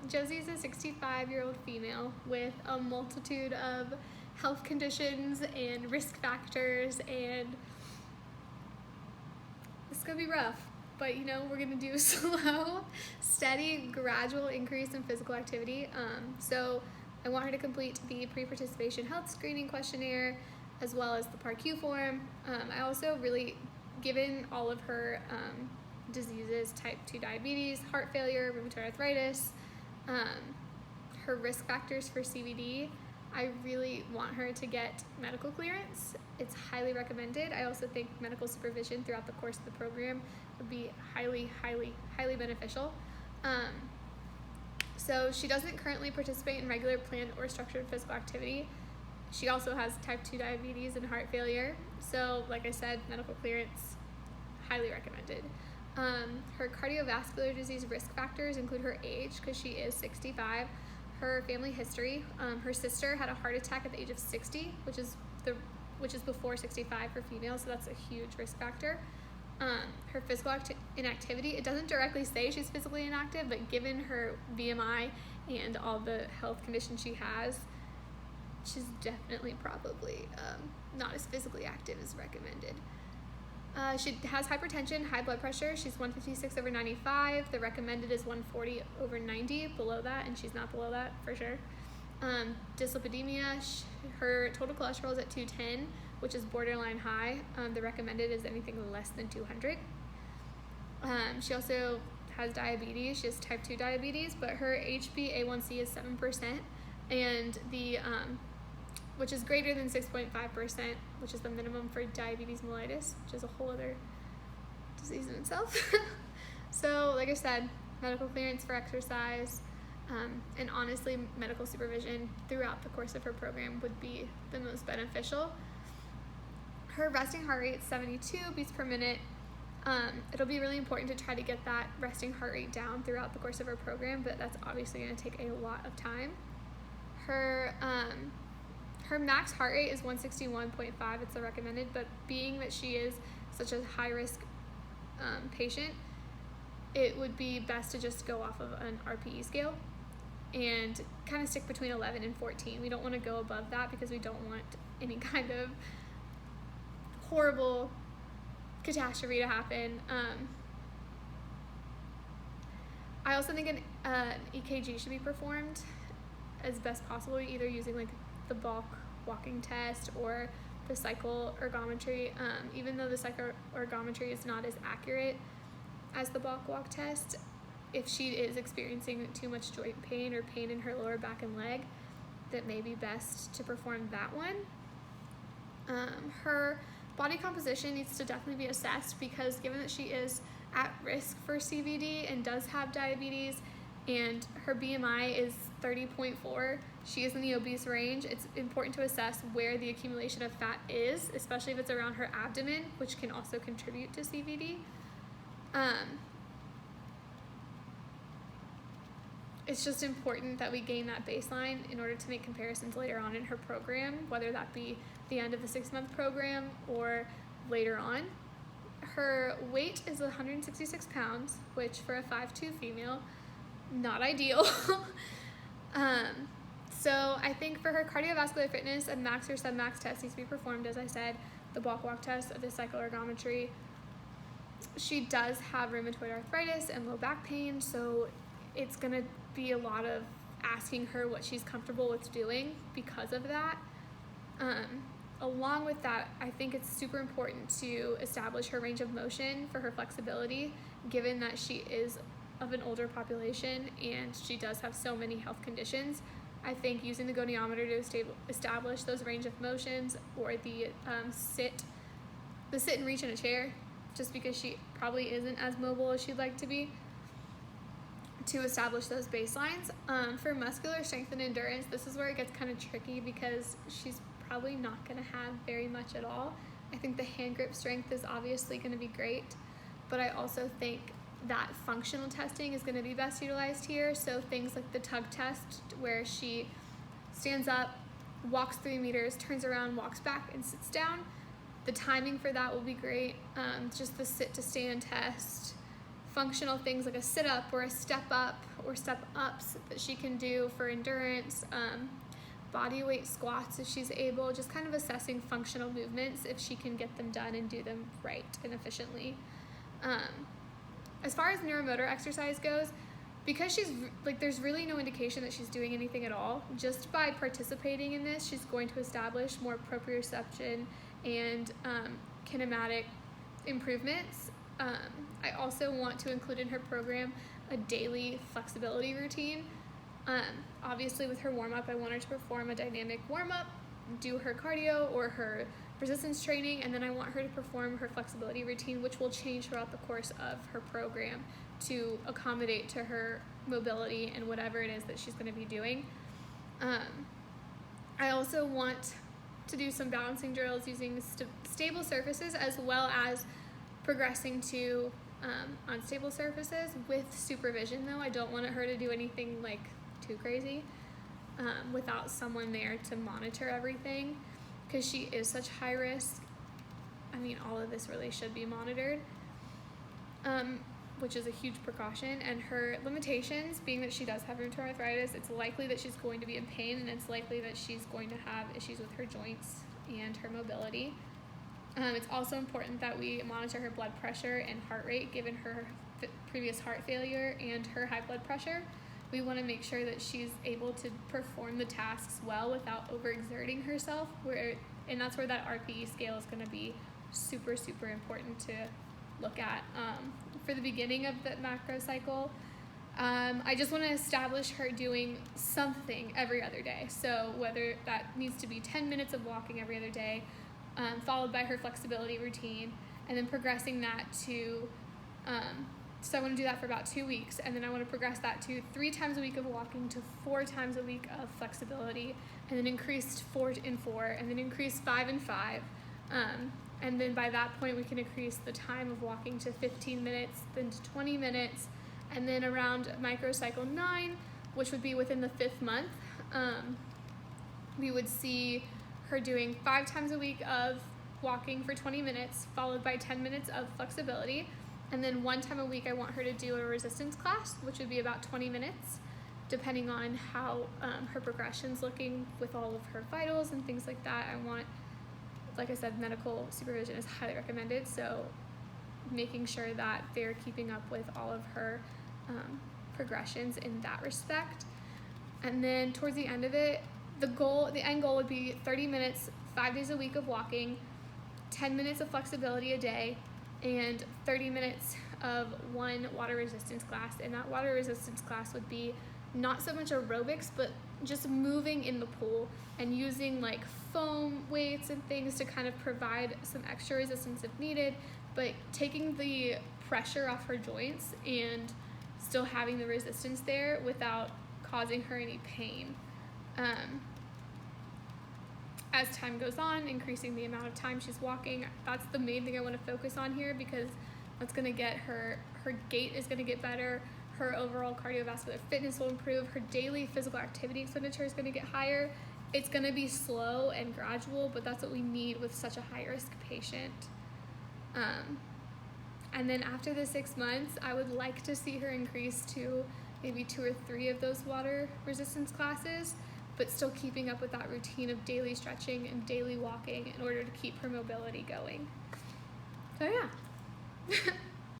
Josie's a 65-year-old female with a multitude of health conditions and risk factors, and it's gonna be rough. But we're gonna do a slow, steady, gradual increase in physical activity. So I want her to complete the pre-participation health screening questionnaire as well as the PAR-Q form. I also really, given all of her diseases, type 2 diabetes, heart failure, rheumatoid arthritis, her risk factors for CVD, I really want her to get medical clearance. It's highly recommended. I also think medical supervision throughout the course of the program would be highly, highly, highly beneficial. So she doesn't currently participate in regular planned or structured physical activity. She also has type 2 diabetes and heart failure. So like I said, medical clearance, highly recommended. Her cardiovascular disease risk factors include her age, because she is 65, her family history. Her sister had a heart attack at the age of 60, which is before 65 for females, so that's a huge risk factor. Her physical inactivity, it doesn't directly say she's physically inactive, but given her BMI and all the health conditions she has, she's definitely probably not as physically active as recommended. She has hypertension, high blood pressure. She's 156/95. The recommended is 140/90, below that, and she's not below that for sure. Dyslipidemia, her total cholesterol is at 210, which is borderline high. The recommended is anything less than 200. She also has diabetes. She has type 2 diabetes, but her HbA1c is 7%, and which is greater than 6.5%, which is the minimum for diabetes mellitus, which is a whole other disease in itself. So, like I said, medical clearance for exercise, and honestly, medical supervision throughout the course of her program would be the most beneficial. Her resting heart rate is 72 beats per minute. It'll be really important to try to get that resting heart rate down throughout the course of her program, but that's obviously going to take a lot of time. Her max heart rate is 161.5. It's the recommended, but being that she is such a high-risk patient, it would be best to just go off of an RPE scale and kind of stick between 11 and 14. We don't want to go above that because we don't want any kind of horrible catastrophe to happen. I also think an EKG should be performed as best possible, either using like the bulk walking test or the cycle ergometry. Even though the cycle ergometry is not as accurate as the bulk walk test, if she is experiencing too much joint pain or pain in her lower back and leg, that may be best to perform that one. Her body composition needs to definitely be assessed, because given that she is at risk for CVD and does have diabetes, and her BMI is 30.4, she is in the obese range, it's important to assess where the accumulation of fat is, especially if it's around her abdomen, which can also contribute to CVD. It's just important that we gain that baseline in order to make comparisons later on in her program, whether that be the end of the 6-month program or later on. Her weight is 166 pounds, which for a 5'2" female, not ideal. So I think for her cardiovascular fitness, a max or sub-max test needs to be performed, as I said, the bulk walk test, the cycle ergometry. She does have rheumatoid arthritis and low back pain, so it's going to be a lot of asking her what she's comfortable with doing because of that. Along with that, I think it's super important to establish her range of motion for her flexibility, given that she is of an older population and she does have so many health conditions. I think using the goniometer to establish those range of motions, or the sit and reach in a chair, just because she probably isn't as mobile as she'd like to be, to establish those baselines. For muscular strength and endurance, this is where it gets kind of tricky, because she's probably not going to have very much at all. I think the hand grip strength is obviously going to be great, but I also think that functional testing is going to be best utilized here. So things like the tug test, where she stands up, walks 3 meters, turns around, walks back, and sits down. The timing for that will be great. Just the sit to stand test functional things like a sit-up or a step-up or step-ups that she can do for endurance, body weight squats if she's able, just kind of assessing functional movements if she can get them done and do them right and efficiently. As far as neuromotor exercise goes, because she's like, there's really no indication that she's doing anything at all. Just by participating in this, she's going to establish more proprioception and kinematic improvements. I also want to include in her program a daily flexibility routine. Obviously with her warm-up, I want her to perform a dynamic warm-up, do her cardio or her resistance training, and then I want her to perform her flexibility routine, which will change throughout the course of her program to accommodate to her mobility and whatever it is that she's going to be doing. I also want to do some balancing drills using stable surfaces, as well as progressing to unstable surfaces with supervision, though. I don't want her to do anything like too crazy without someone there to monitor everything, because she is such high risk. I mean, all of this really should be monitored, which is a huge precaution. And her limitations, being that she does have rheumatoid arthritis, it's likely that she's going to be in pain, and it's likely that she's going to have issues with her joints and her mobility. It's also important that we monitor her blood pressure and heart rate, given her previous heart failure and her high blood pressure. We want to make sure that she's able to perform the tasks well without overexerting herself, and that's where that RPE scale is going to be super, super important to look at. For the beginning of the macro cycle, I just want to establish her doing something every other day. So whether that needs to be 10 minutes of walking every other day, followed by her flexibility routine, and then progressing that to, so I want to do that for about 2 weeks, and then I want to progress that to 3 times a week of walking to 4 times a week of flexibility, and then increase 4 and 4, and then increase 5 and 5. And then by that point, we can increase the time of walking to 15 minutes, then to 20 minutes, and then around microcycle 9, which would be within the 5th month, we would see her doing 5 times a week of walking for 20 minutes, followed by 10 minutes of flexibility. And then 1 time a week, I want her to do a resistance class, which would be about 20 minutes, depending on how her progression's looking with all of her vitals and things like that. I want, like I said, medical supervision is highly recommended, so making sure that they're keeping up with all of her progressions in that respect. And then towards the end of it, the end goal would be 30 minutes, 5 days a week of walking, 10 minutes of flexibility a day, and 30 minutes of 1 water resistance class. And that water resistance class would be not so much aerobics, but just moving in the pool and using like foam weights and things to kind of provide some extra resistance if needed, but taking the pressure off her joints and still having the resistance there without causing her any pain. As time goes on, increasing the amount of time she's walking. That's the main thing I want to focus on here, because that's going to get her gait is going to get better, her overall cardiovascular fitness will improve, her daily physical activity expenditure is going to get higher. It's going to be slow and gradual, but that's what we need with such a high-risk patient. And then after the 6 months, I would like to see her increase to maybe 2 or 3 of those water resistance classes, but still keeping up with that routine of daily stretching and daily walking in order to keep her mobility going. So yeah.